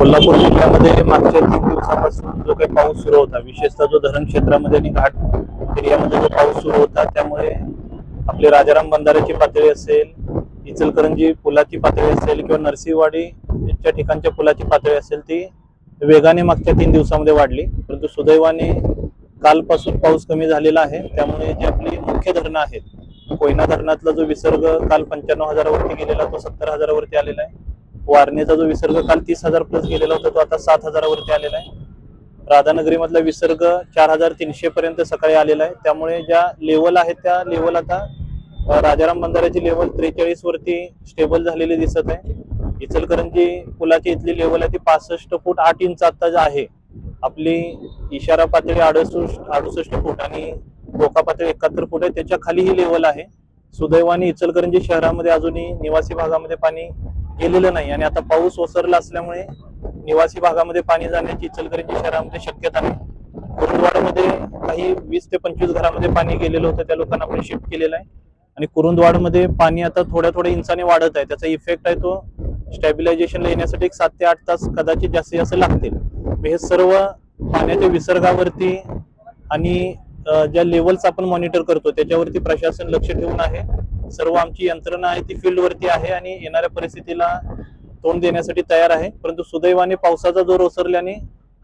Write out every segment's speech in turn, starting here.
कोल्हापूर जिल्ह्यामध्ये मागच्या 3 दिवसापासून जो काही पाऊस सुरू होता, विशेषतः जो धरण क्षेत्रामध्ये आणि घाट एरियामध्ये जो पाऊस सुरू होता, त्यामुळे आपले राजाराम बंधाऱ्याची पातळी असेल, इचलकरंजी पुलाची पातळी असेल किंवा नरसिंहवाडीच्या ठिकाणच्या पुलाची पातळी असेल, ती वेगाने मागच्या 3 दिवसामध्ये वाढली. परंतु सुदैवाने कालपासून पाऊस कमी झालेला आहे. त्यामुळे जी आपली मुख्य धरणं आहेत, कोयना धरणातला जो विसर्ग काल 95,000 वरती गेलेला तो 70,000 वरती आलेला आहे. वारणेचा जो विसर्ग काल 30,000 प्लस गेलेला होता तो आता 7,000 वरती आलेला आहे. राधानगरी मधला विसर्ग 4,300 पर्यंत सकाळी आलेला आहे. त्यामुळे ज्या लेवल आहेत त्या लेवल आता राजाराम बंधाऱ्याची लेवल 43 वरती स्टेबल झालेली दिसत आहे. इचलकरंजी पुलाची इथली लेवल आहे ती 65 फूट 8 इंच आता आहे. आपली इशारा पातळी 68 फूट आणि धोका पातळी 71 फूट आहे. त्याच्या खाली ही लेवल आहे. सुदैवाने इचलकरंजी शहरामध्ये अजूनही निवासी भागामध्ये पाणी गेलेलं नाही आणि आता पाऊस ओसरला असल्यामुळे निवासी भागामध्ये पाणी जाण्याची इचलकरंजी शहरामध्ये शक्यता नाही. कुरुंदवाडमध्ये काही 20 ते 25 घरामध्ये पाणी गेलेलं होतं, त्या लोकांना आपण शिफ्ट केलेलं आहे आणि कुरुंदवाडमध्ये पाणी आता थोड्या इंचाने वाढत आहे. त्याचा इफेक्ट आहे तो स्टॅबिलायझेशनला येण्यासाठी 7 ते 8 तास कदाचित जास्तीत जास्त लागतील. हे सर्व पाण्याच्या विसर्गावरती आणि ज्या लेवल्स आपण मॉनिटर करतो त्याच्यावरती प्रशासन लक्ष ठेवून आहे. सर्व आमची यंत्रणा आहे ती फील्डवरती आहे आणि येणाऱ्या परिस्थितीला तोंड देण्यासाठी तयार आहे. परंतु सुदैवाने पावसाचा जोर ओसरल्याने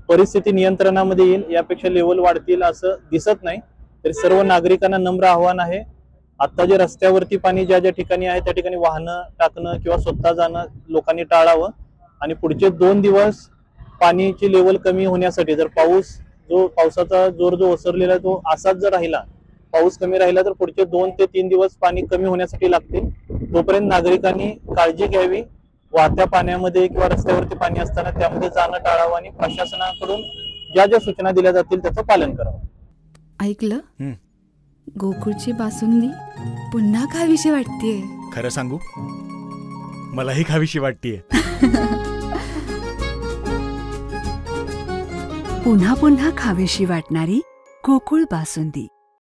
परिस्थिती नियंत्रणामध्ये येईल, यापेक्षा लेवल वाढतील असं दिसत नाही. तरी सर्व नागरिकांना नम्र आव्हान आहे, आता जे रस्त्यावरती पाणी ज्या ज्या ठिकाणी आहे त्या ठिकाणी वाहनं टाकणं किंवा स्वतः जाणं लोकांनी टाळावं आणि पुढचे 2 दिवस पाण्याची लेवल कमी होण्यासाठी जर पावसाचा जोर जो ओसरलेला आहे तो असाच जर राहिला, पाऊस कमी राहिला तर पुढचे 2 ते 3 दिवस पाणी कमी होण्यासाठी लागतील. तोपर्यंत नागरिकांनी काळजी घ्यावी. वाहत्या पाण्यामध्ये किंवा रस्त्यावरती पाणी असताना त्यामध्ये जाणं टाळावं आणि प्रशासनाकडून ज्या ज्या सूचना दिल्या जातील त्याचं पालन करावं. ऐकलं, गोकुळची बासुंदी पुन्हा खावीशी वाटतेय. खरं सांगू, मलाही खावीशी वाटतेय. पुन्हा पुन्हा खावीशी वाटणारी गोकुळ बासुंदी.